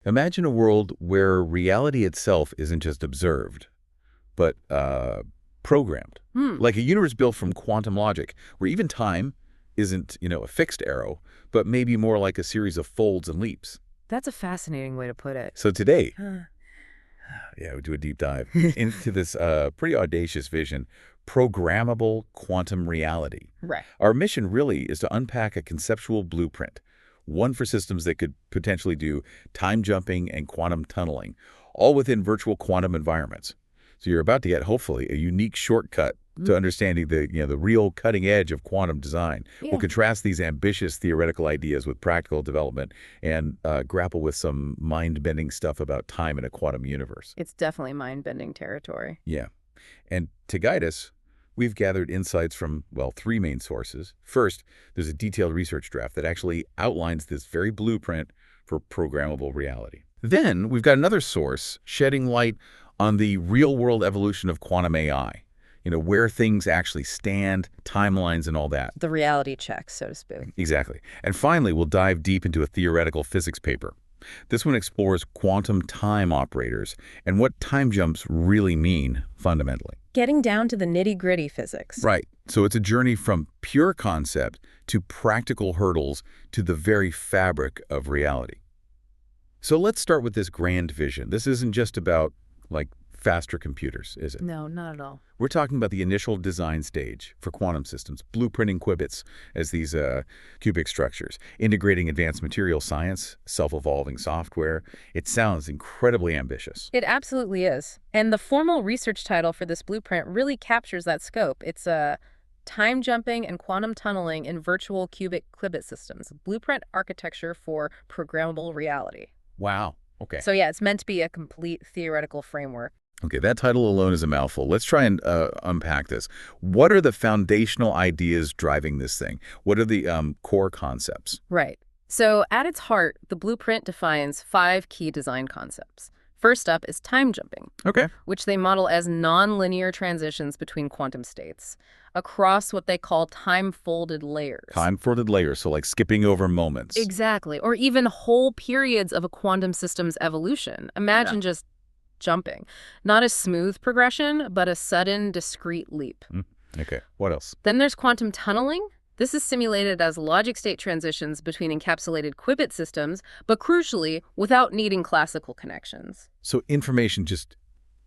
Imagine a world where reality itself isn't just observed, but programmed. Hmm, Like a universe built from quantum logic, where even time isn't, a fixed arrow, but maybe more like a series of folds and leaps. that's a fascinating way to put it. So today, Huh. yeah, we do a deep dive into this pretty audacious vision, programmable quantum reality. Right. Our mission really is to unpack a conceptual blueprint, one for systems that could potentially do time jumping and quantum tunneling, all within virtual quantum environments. So you're about to get, hopefully, a unique shortcut Mm, to understanding the real cutting edge of quantum design. We'll yeah. contrast these ambitious theoretical ideas with practical development and grapple with some mind-bending stuff about time in a quantum universe. It's definitely mind-bending territory. Yeah. And to guide us, we've gathered insights from, well, three main sources. First, there's a detailed research draft that actually outlines this very blueprint for programmable reality. Then we've got another source shedding light on the real-world evolution of quantum AI, where things actually stand, timelines, and all that. The reality check, so to speak. Exactly. And finally, we'll dive deep into a theoretical physics paper. This one explores quantum time operators and what time jumps really mean fundamentally. Getting down to the nitty-gritty physics. Right. So it's a journey from pure concept to practical hurdles to the very fabric of reality. So let's start with this grand vision. This isn't just about, like, faster computers, is it? No, not at all. We're talking about the initial design stage for quantum systems, blueprinting qubits as these cubic structures, integrating advanced material science, self-evolving software. It sounds incredibly ambitious. It absolutely is. And the formal research title for this blueprint really captures that scope. It's Time Jumping and Quantum Tunneling in Virtual Cubic Qubit Systems, Blueprint Architecture for Programmable Reality. Wow. Okay. So yeah, it's meant to be a complete theoretical framework. Okay, that title alone is a mouthful. Let's try and unpack this. What are the foundational ideas driving this thing? What are the core concepts? Right. So at its heart, the blueprint defines 5 key design concepts. First up is time jumping, Okay. which they model as nonlinear transitions between quantum states across what they call time-folded layers. Time-folded layers, so like skipping over moments. Exactly. Or even whole periods of a quantum system's evolution. Imagine just jumping. Not a smooth progression, but a sudden, discrete leap. Okay, what else? Then there's quantum tunneling. This is simulated as logic state transitions between encapsulated qubit systems, but crucially, without needing classical connections. So information just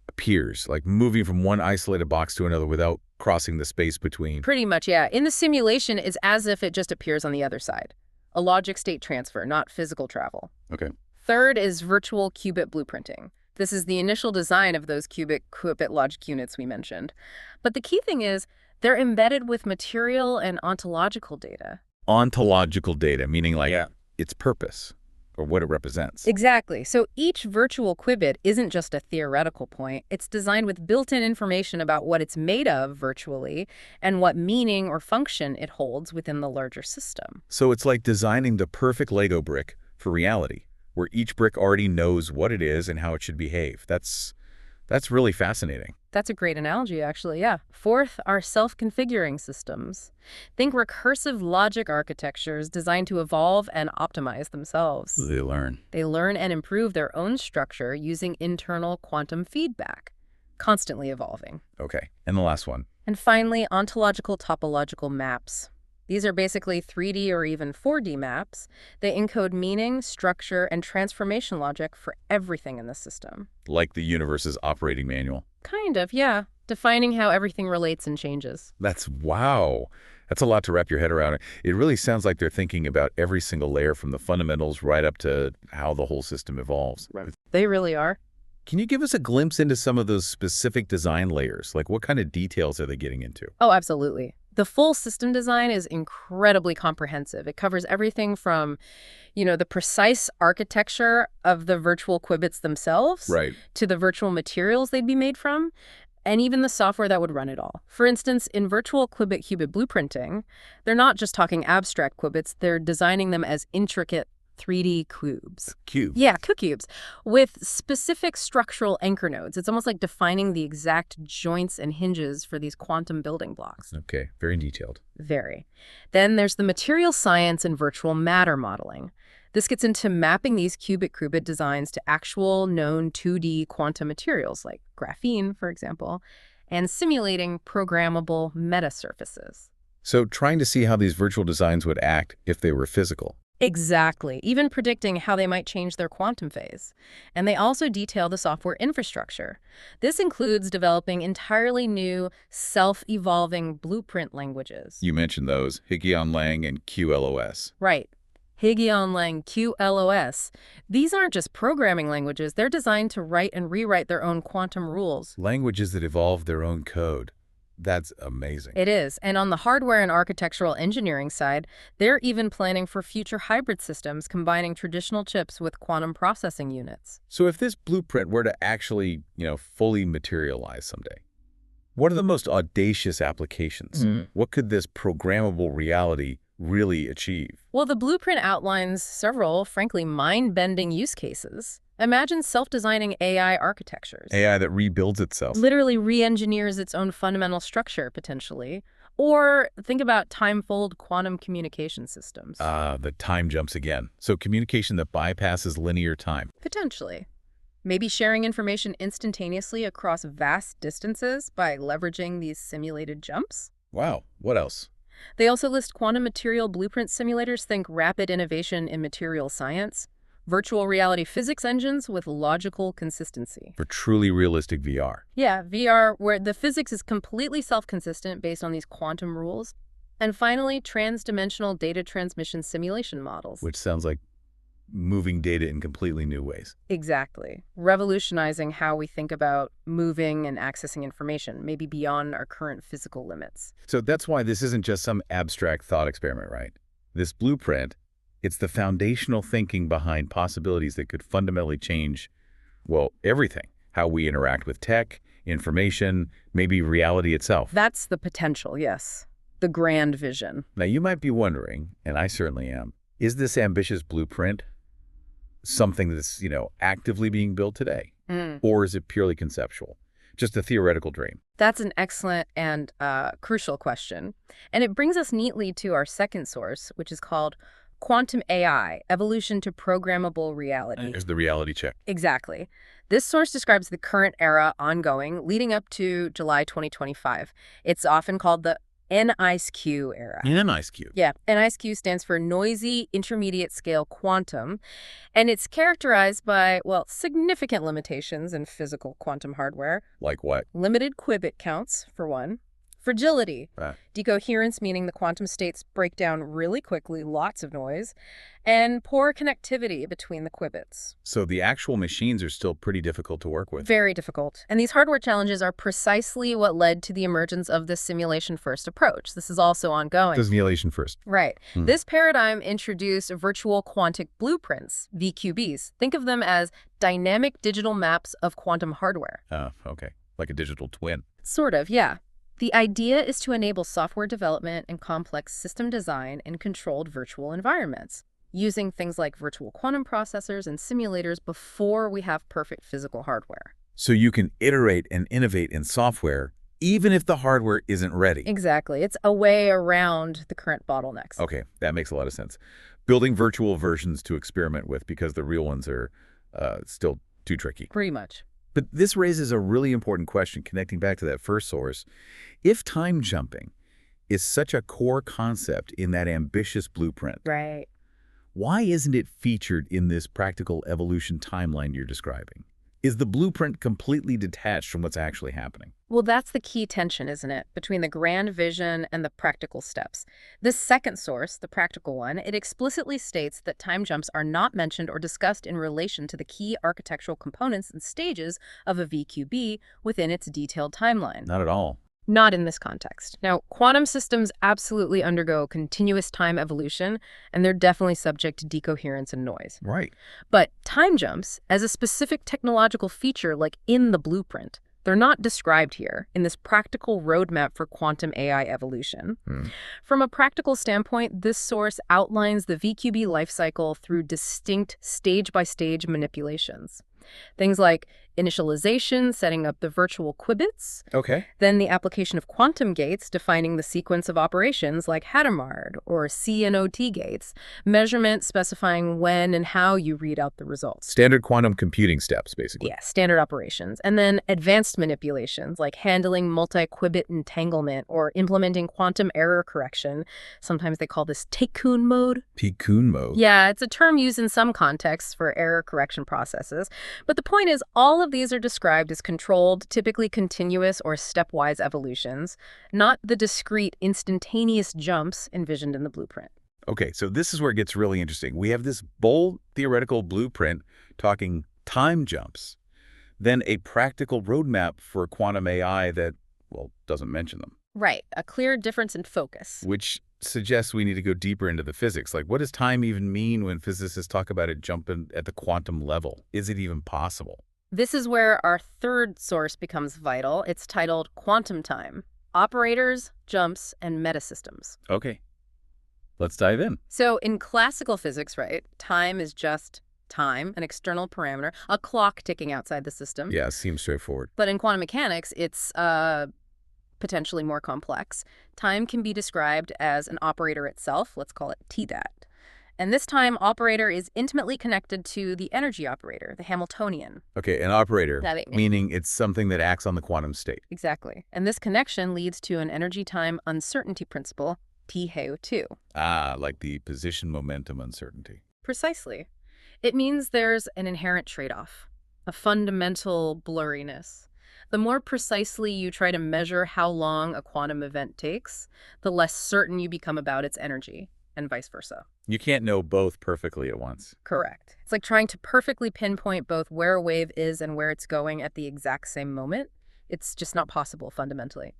appears, like moving from one isolated box to another without crossing the space between. Pretty much, yeah. In the simulation, it's as if it just appears on the other side. A logic state transfer, not physical travel. Okay. Third is virtual qubit blueprinting. This is the initial design of those cubic qubit logic units we mentioned. But the key thing is, they're embedded with material and ontological data. Ontological data, meaning like its purpose or what it represents. Exactly. So each virtual qubit isn't just a theoretical point. It's designed with built-in information about what it's made of virtually and what meaning or function it holds within the larger system. So it's like designing the perfect Lego brick for reality, where each brick already knows what it is and how it should behave. That's really fascinating. That's a great analogy, actually, yeah. Fourth are self-configuring systems. Think recursive logic architectures designed to evolve and optimize themselves. They learn. They learn and improve their own structure using internal quantum feedback, constantly evolving. Okay, and the last one. And finally, ontological topological maps. These are basically 3D or even 4D maps. They encode meaning, structure, and transformation logic for everything in the system. Like the universe's operating manual. Kind of, yeah. Defining how everything relates and changes. Wow. That's a lot to wrap your head around. It really sounds like they're thinking about every single layer from the fundamentals right up to how the whole system evolves. Right. They really are. Can you give us a glimpse into some of those specific design layers? Like what kind of details are they getting into? Oh, absolutely. The full system design is incredibly comprehensive. It covers everything from, the precise architecture of the virtual qubits themselves Right. to the virtual materials they'd be made from, and even the software that would run it all. For instance, in virtual qubit blueprinting, they're not just talking abstract qubits, they're designing them as intricate 3D cubes. Cube. Yeah, cubes, with specific structural anchor nodes. It's almost like defining the exact joints and hinges for these quantum building blocks. Okay, very detailed. Very. Then there's the material science and virtual matter modeling. This gets into mapping these qubit designs to actual known 2D quantum materials like graphene, for example, and simulating programmable metasurfaces. So trying to see how these virtual designs would act if they were physical. Exactly, even predicting how they might change their quantum phase. And they also detail the software infrastructure. This includes developing entirely new, self-evolving blueprint languages. You mentioned those, Higgion-Lang and QLOS. Right. Higgion-Lang QLOS. These aren't just programming languages, they're designed to write and rewrite their own quantum rules. Languages that evolve their own code. That's amazing. It is. And on the hardware and architectural engineering side, they're even planning for future hybrid systems combining traditional chips with quantum processing units. So if this blueprint were to actually, fully materialize someday, what are the most audacious applications? What could this programmable reality really achieve? Well, the blueprint outlines several, frankly, mind-bending use cases. Imagine self-designing AI architectures. AI that rebuilds itself. Literally re-engineers its own fundamental structure, potentially. Or think about time-fold quantum communication systems. The time jumps again. So communication that bypasses linear time. Potentially. Maybe sharing information instantaneously across vast distances by leveraging these simulated jumps. Wow. What else? They also list quantum material blueprint simulators, think rapid innovation in material science, virtual reality physics engines with logical consistency. For truly realistic VR. Yeah, VR, where the physics is completely self-consistent based on these quantum rules. And finally, trans-dimensional data transmission simulation models. Which sounds like moving data in completely new ways. Exactly. Revolutionizing how we think about moving and accessing information, maybe beyond our current physical limits. So that's why this isn't just some abstract thought experiment, right? This blueprint, it's the foundational thinking behind possibilities that could fundamentally change, well, everything. How we interact with tech, information, maybe reality itself. That's the potential, yes. The grand vision. Now, you might be wondering, and I certainly am, is this ambitious blueprint something that's, actively being built today? Or is it purely conceptual? Just a theoretical dream? That's an excellent and crucial question. And it brings us neatly to our second source, which is called Quantum AI, Evolution to Programmable Reality. Here's the reality check. Exactly. This source describes the current era ongoing, leading up to July 2025. It's often called the NISQ era. NISQ? Yeah, NISQ stands for Noisy Intermediate Scale Quantum, and it's characterized by, well, significant limitations in physical quantum hardware. Like what? Limited qubit counts, for one. Fragility, decoherence, meaning the quantum states break down really quickly, lots of noise, and poor connectivity between the qubits. So the actual machines are still pretty difficult to work with. Very difficult. And these hardware challenges are precisely what led to the emergence of the simulation-first approach. This is also ongoing. Simulation first. Right. This paradigm introduced virtual quantic blueprints, VQBs. Think of them as dynamic digital maps of quantum hardware. Okay. Like a digital twin. Sort of, yeah. The idea is to enable software development and complex system design in controlled virtual environments, using things like virtual quantum processors and simulators before we have perfect physical hardware. So you can iterate and innovate in software even if the hardware isn't ready. Exactly. It's a way around the current bottlenecks. Okay, that makes a lot of sense. Building virtual versions to experiment with because the real ones are still too tricky. Pretty much. But this raises a really important question connecting back to that first source. If time jumping is such a core concept in that ambitious blueprint, Right. why isn't it featured in this practical evolution timeline you're describing? Is the blueprint completely detached from what's actually happening? Well, that's the key tension, isn't it, between the grand vision and the practical steps. This second source, the practical one, it explicitly states that time jumps are not mentioned or discussed in relation to the key architectural components and stages of a VQB within its detailed timeline. Not at all. Not in this context. Now, quantum systems absolutely undergo continuous time evolution, and they're definitely subject to decoherence and noise. Right. But time jumps, as a specific technological feature like in the blueprint, they're not described here in this practical roadmap for quantum AI evolution. From a practical standpoint, this source outlines the VQB lifecycle through distinct stage-by-stage manipulations. Things like initialization, setting up the virtual qubits, Okay. then the application of quantum gates, defining the sequence of operations like Hadamard or CNOT gates, measurement specifying when and how you read out the results. Standard quantum computing steps, basically. Yeah, standard operations. And then advanced manipulations like handling multi-qubit entanglement or implementing quantum error correction. Sometimes they call this Tikkun mode. Tikkun mode. Yeah, it's a term used in some contexts for error correction processes. But the point is, all of these are described as controlled, typically continuous or stepwise evolutions, not the discrete, instantaneous jumps envisioned in the blueprint. Okay, so this is where it gets really interesting. We have this bold theoretical blueprint talking time jumps, then a practical roadmap for quantum AI that, well, doesn't mention them. Right, a clear difference in focus. Which suggests we need to go deeper into the physics. Like, what does time even mean when physicists talk about it jumping at the quantum level? Is it even possible? This is where our third source becomes vital. It's titled Quantum Time: Operators, Jumps, and Metasystems. Okay, let's dive in. So in classical physics, right, time is just time, an external parameter, a clock ticking outside the system. Yeah, seems straightforward. But in quantum mechanics, it's potentially more complex. Time can be described as an operator itself. Let's call it Tdat. And this time operator is intimately connected to the energy operator, the Hamiltonian. Okay, an operator, That- meaning it's something that acts on the quantum state. Exactly. And this connection leads to an energy-time uncertainty principle, T-HAO2. Ah, like the position momentum uncertainty. Precisely. It means there's an inherent trade-off, a fundamental blurriness. The more precisely you try to measure how long a quantum event takes, the less certain you become about its energy, and vice versa. You can't know both perfectly at once. Correct. It's like trying to perfectly pinpoint both where a wave is and where it's going at the exact same moment. It's just not possible fundamentally.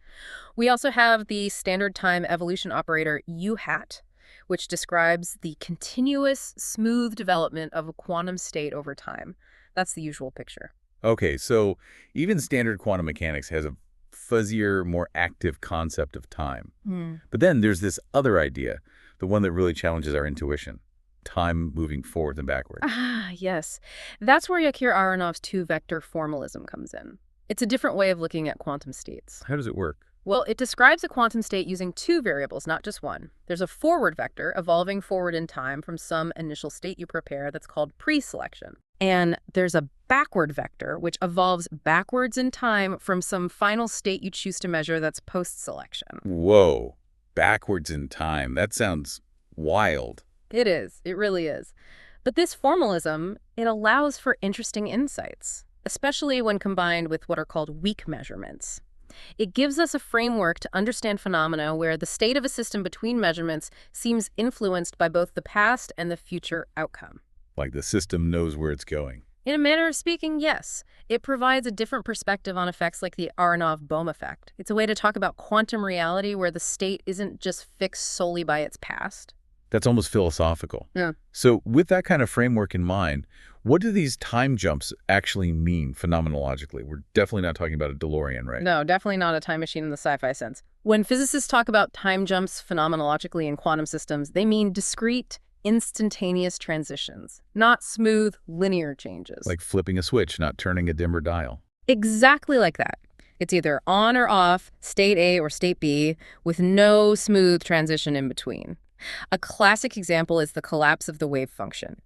We also have the standard time evolution operator U-hat, which describes the continuous, smooth development of a quantum state over time. That's the usual picture. Okay, so even standard quantum mechanics has a fuzzier, more active concept of time. But then there's this other idea, the one that really challenges our intuition, time moving forward and backward. Ah, yes. That's where Yakir Aronov's two-vector formalism comes in. It's a different way of looking at quantum states. How does it work? Well, it describes a quantum state using two variables, not just one. There's a forward vector evolving forward in time from some initial state you prepare that's called pre-selection. And there's a backward vector, which evolves backwards in time from some final state you choose to measure that's post-selection. Whoa, backwards in time. That sounds wild. It is. It really is. But this formalism, it allows for interesting insights, especially when combined with what are called weak measurements. It gives us a framework to understand phenomena where the state of a system between measurements seems influenced by both the past and the future outcome. Like the system knows where it's going. In a manner of speaking, yes. It provides a different perspective on effects like the Aronoff-Bohm effect. It's a way to talk about quantum reality where the state isn't just fixed solely by its past. That's almost philosophical. Yeah. So with that kind of framework in mind, what do these time jumps actually mean phenomenologically? We're definitely not talking about a DeLorean, right? No, definitely not a time machine in the sci-fi sense. When physicists talk about time jumps phenomenologically in quantum systems, they mean discrete, instantaneous transitions, not smooth, linear changes. Like flipping a switch, not turning a dimmer dial. Exactly like that. It's either on or off, state A or state B, with no smooth transition in between. A classic example is the collapse of the wave function.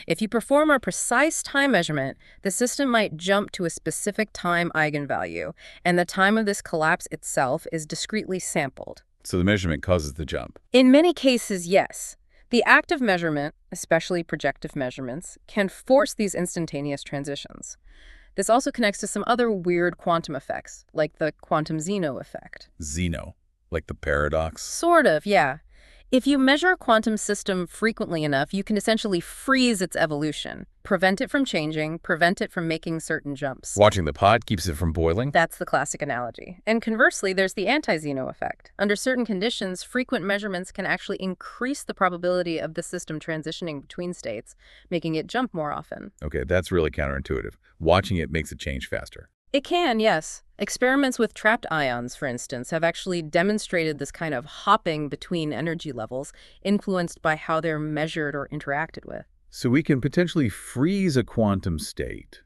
If you perform a precise time measurement, the system might jump to a specific time eigenvalue, and the time of this collapse itself is discretely sampled. So the measurement causes the jump. In many cases, yes. The act of measurement, especially projective measurements, can force these instantaneous transitions. This also connects to some other weird quantum effects, like the quantum Zeno effect. Zeno, like the paradox. Sort of, yeah. If you measure a quantum system frequently enough, you can essentially freeze its evolution, prevent it from changing, prevent it from making certain jumps. Watching the pot keeps it from boiling. That's the classic analogy. And conversely, there's the anti-Zeno effect. Under certain conditions, frequent measurements can actually increase the probability of the system transitioning between states, making it jump more often. Okay, that's really counterintuitive. Watching it makes it change faster. It can, yes. Experiments with trapped ions, for instance, have actually demonstrated this kind of hopping between energy levels, influenced by how they're measured or interacted with. So we can potentially freeze a quantum state.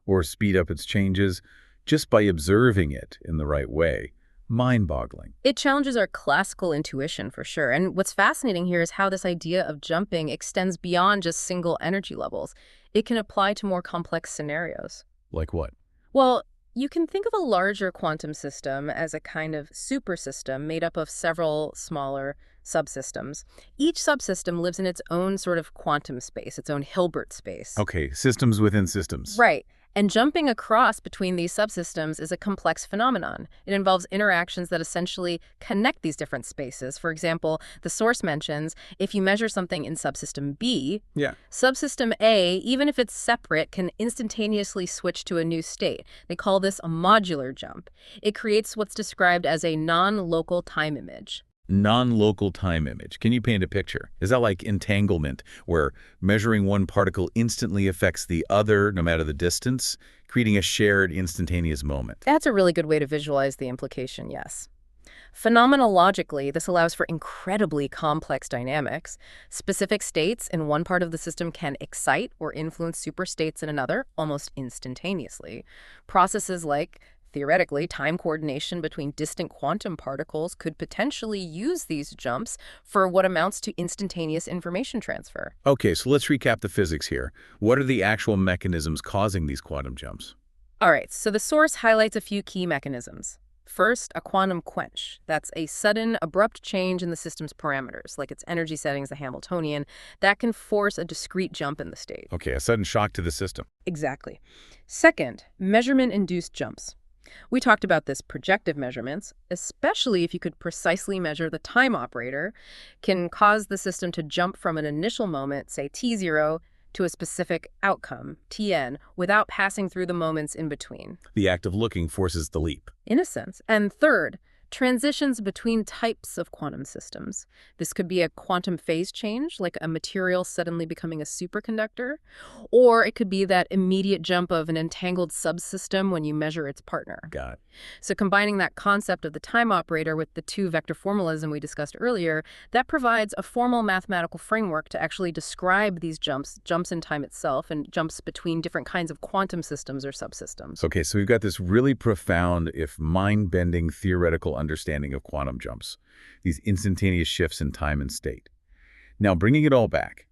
or speed up its changes just by observing it in the right way. Mind-boggling. It challenges our classical intuition for sure. And what's fascinating here is how this idea of jumping extends beyond just single energy levels. It can apply to more complex scenarios. Like what? Well, you can think of a larger quantum system as a kind of supersystem made up of several smaller subsystems. Each subsystem lives in its own sort of quantum space, its own Hilbert space. Okay, systems within systems. Right. And jumping across between these subsystems is a complex phenomenon. It involves interactions that essentially connect these different spaces. For example, the source mentions if you measure something in subsystem B, Yeah. subsystem A, even if it's separate, can instantaneously switch to a new state. They call this a modular jump. It creates what's described as a non-local time image. Non-local time image. Can you paint a picture? Is that like entanglement, where measuring one particle instantly affects the other no matter the distance, creating a shared instantaneous moment? That's a really good way to visualize the implication, yes. Phenomenologically, this allows for incredibly complex dynamics. Specific states in one part of the system can excite or influence superstates in another almost instantaneously. Processes like, theoretically, time coordination between distant quantum particles could potentially use these jumps for what amounts to instantaneous information transfer. Okay, so let's recap the physics here. What are the actual mechanisms causing these quantum jumps? All right, so the source highlights a few key mechanisms. First, a quantum quench. That's a sudden, abrupt change in the system's parameters, like its energy settings, the Hamiltonian, that can force a discrete jump in the state. Okay, a sudden shock to the system. Exactly. Second, measurement-induced jumps. We talked about this projective measurements, especially if you could precisely measure the time operator, can cause the system to jump from an initial moment, say t0, to a specific outcome, tn, without passing through the moments in between. The act of looking forces the leap. In a sense. And third, transitions between types of quantum systems. This could be a quantum phase change, like a material suddenly becoming a superconductor, or it could be that immediate jump of an entangled subsystem when you measure its partner. Got it. So combining that concept of the time operator with the two-vector formalism we discussed earlier, that provides a formal mathematical framework to actually describe these jumps in time itself, and jumps between different kinds of quantum systems or subsystems. Okay, so we've got this really profound, if mind-bending, theoretical understanding of quantum jumps, these instantaneous shifts in time and state. Now, bringing it all back,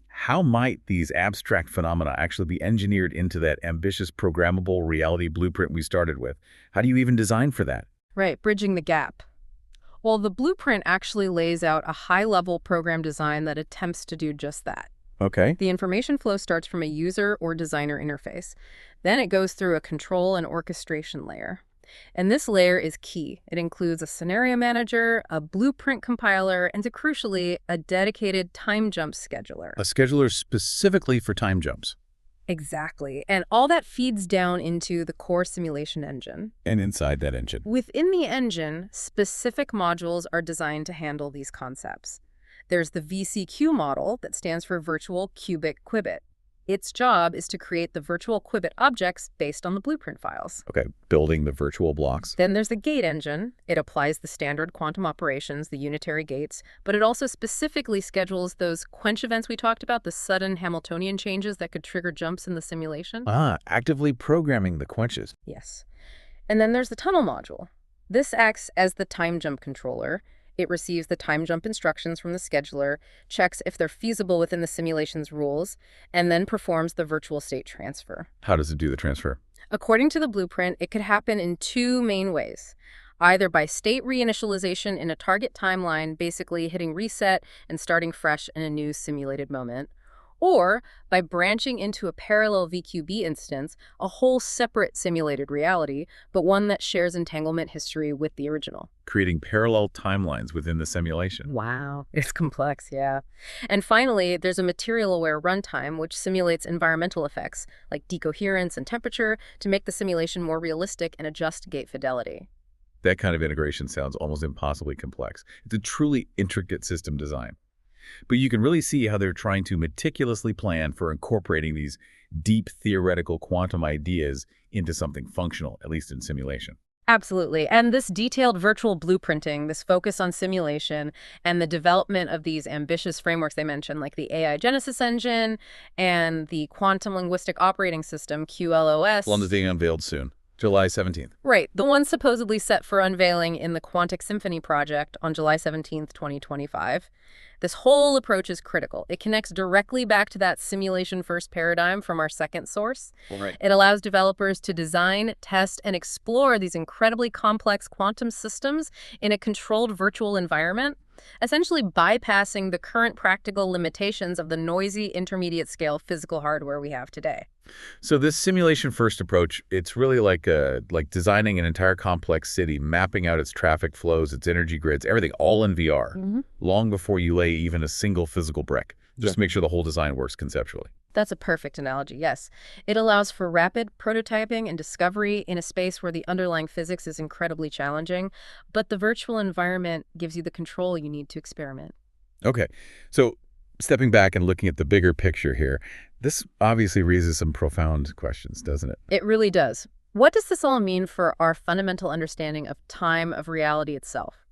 how might these abstract phenomena actually be engineered into that ambitious programmable reality blueprint we started with? How do you even design for that? Right, bridging the gap. Well, the blueprint actually lays out a high-level program design that attempts to do just that. Okay. The information flow starts from a user or designer interface. Then it goes through a control and orchestration layer. And this layer is key. It includes a scenario manager, a blueprint compiler, and crucially, a dedicated time jump scheduler. A scheduler specifically for time jumps. Exactly. And all that feeds down into the core simulation engine. And inside that engine. Within the engine, specific modules are designed to handle these concepts. There's the VCQ model that stands for Virtual Cubic Qubit. Its job is to create the virtual qubit objects based on the blueprint files. Okay, building the virtual blocks. Then there's the gate engine. It applies the standard quantum operations, the unitary gates, but it also specifically schedules those quench events we talked about, the sudden Hamiltonian changes that could trigger jumps in the simulation. Actively programming the quenches. Yes. And then there's the tunnel module. This acts as the time jump controller. It receives the time jump instructions from the scheduler, checks if they're feasible within the simulation's rules, and then performs the virtual state transfer. How does it do the transfer? According to the blueprint, it could happen in two main ways. Either by state reinitialization in a target timeline, basically hitting reset and starting fresh in a new simulated moment, or by branching into a parallel VQB instance, a whole separate simulated reality, but one that shares entanglement history with the original. Creating parallel timelines within the simulation. Wow, it's complex, yeah. And finally, there's a material-aware runtime, which simulates environmental effects, like decoherence and temperature, to make the simulation more realistic and adjust gate fidelity. That kind of integration sounds almost impossibly complex. It's a truly intricate system design. But you can really see how they're trying to meticulously plan for incorporating these deep theoretical quantum ideas into something functional, at least in simulation. Absolutely. And this detailed virtual blueprinting, this focus on simulation, and the development of these ambitious frameworks they mentioned, like the AI Genesis Engine and the Quantum Linguistic Operating System, London's QLOS. being unveiled soon, July 17th. Right, the one supposedly set for unveiling in the Quantic Symphony project on July 17th, 2025. This whole approach is critical. It connects directly back to that simulation-first paradigm from our second source. Right. It allows developers to design, test, and explore these incredibly complex quantum systems in a controlled virtual environment, essentially bypassing the current practical limitations of the noisy intermediate-scale physical hardware we have today. So this simulation-first approach, it's really like designing an entire complex city, mapping out its traffic flows, its energy grids, everything, all in VR, long before you lay even a single physical brick, just to make sure the whole design works conceptually. That's a perfect analogy, yes. It allows for rapid prototyping and discovery in a space where the underlying physics is incredibly challenging, but the virtual environment gives you the control you need to experiment. Okay, so stepping back and looking at the bigger picture here, this obviously raises some profound questions, doesn't it? It really does. What does this all mean for our fundamental understanding of time, of reality itself?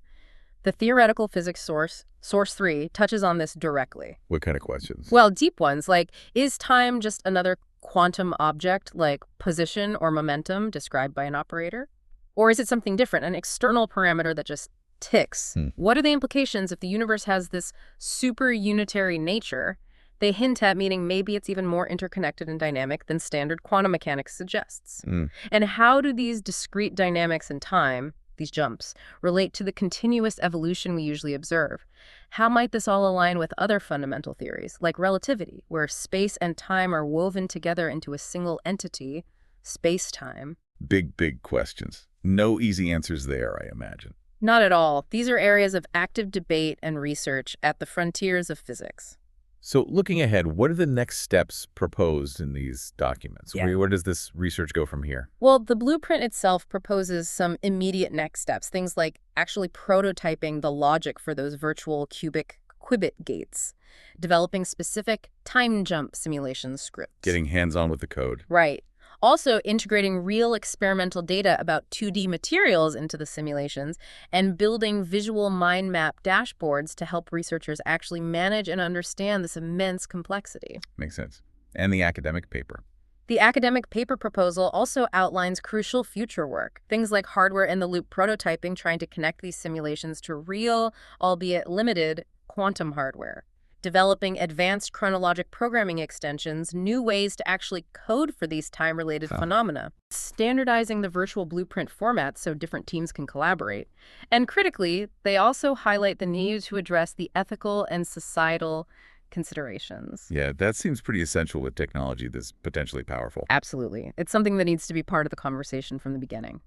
The theoretical physics Source 3, touches on this directly. What kind of questions? Well, deep ones, like, is time just another quantum object like position or momentum described by an operator? Or is it something different, an external parameter that just ticks? What are the implications if the universe has this super unitary nature they hint at, meaning maybe it's even more interconnected and dynamic than standard quantum mechanics suggests? And how do these discrete dynamics in time, these jumps, relate to the continuous evolution we usually observe? How might this all align with other fundamental theories, like relativity, where space and time are woven together into a single entity, space-time? Big questions. No easy answers there, I imagine. Not at all. These are areas of active debate and research at the frontiers of physics. So looking ahead, what are the next steps proposed in these documents? Yeah. Where does this research go from here? Well, the blueprint itself proposes some immediate next steps, things like actually prototyping the logic for those virtual cubic qubit gates, developing specific time jump simulation scripts. Getting hands-on with the code. Right. Also integrating real experimental data about 2D materials into the simulations and building visual mind map dashboards to help researchers actually manage and understand this immense complexity. Makes sense. And the academic paper. The academic paper proposal also outlines crucial future work, things like hardware-in-the-loop prototyping, trying to connect these simulations to real, albeit limited, quantum hardware, developing advanced chronologic programming extensions, new ways to actually code for these time-related phenomena, standardizing the virtual blueprint format so different teams can collaborate. And critically, they also highlight the need to address the ethical and societal considerations. Yeah, that seems pretty essential with technology that's potentially powerful. Absolutely. It's something that needs to be part of the conversation from the beginning.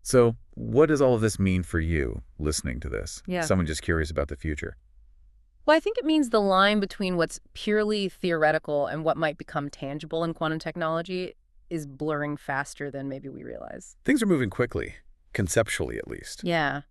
So what does all of this mean for you, listening to this? Yeah. Someone just curious about the future. Well, I think it means the line between what's purely theoretical and what might become tangible in quantum technology is blurring faster than maybe we realize. Things are moving quickly, conceptually at least. Yeah.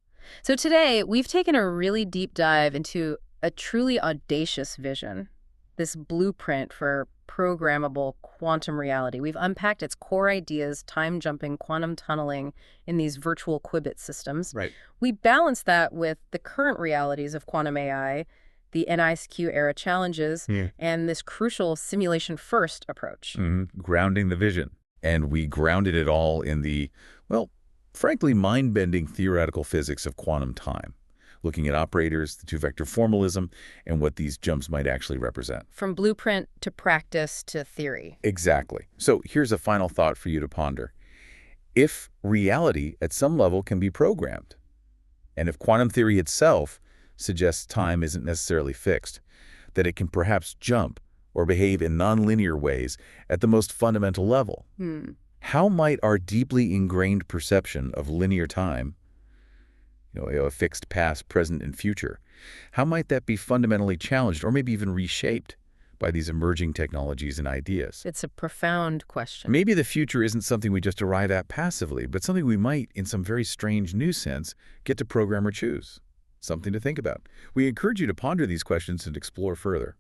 So today, we've taken a really deep dive into a truly audacious vision, this blueprint for programmable quantum reality. We've unpacked its core ideas, time-jumping, quantum tunneling in these virtual qubit systems. Right. We balance that with the current realities of quantum AI, the NISQ era challenges, and this crucial simulation-first approach. Grounding the vision. And we grounded it all in the, well, frankly, mind-bending theoretical physics of quantum time, looking at operators, the two-vector formalism, and what these jumps might actually represent. From blueprint to practice to theory. Exactly. So here's a final thought for you to ponder. If reality at some level can be programmed, and if quantum theory itself suggests time isn't necessarily fixed, that it can perhaps jump or behave in nonlinear ways at the most fundamental level, how might our deeply ingrained perception of linear time, a fixed past, present, and future, how might that be fundamentally challenged or maybe even reshaped by these emerging technologies and ideas? It's a profound question. Maybe the future isn't something we just arrive at passively, but something we might, in some very strange new sense, get to program or choose. Something to think about. We encourage you to ponder these questions and explore further.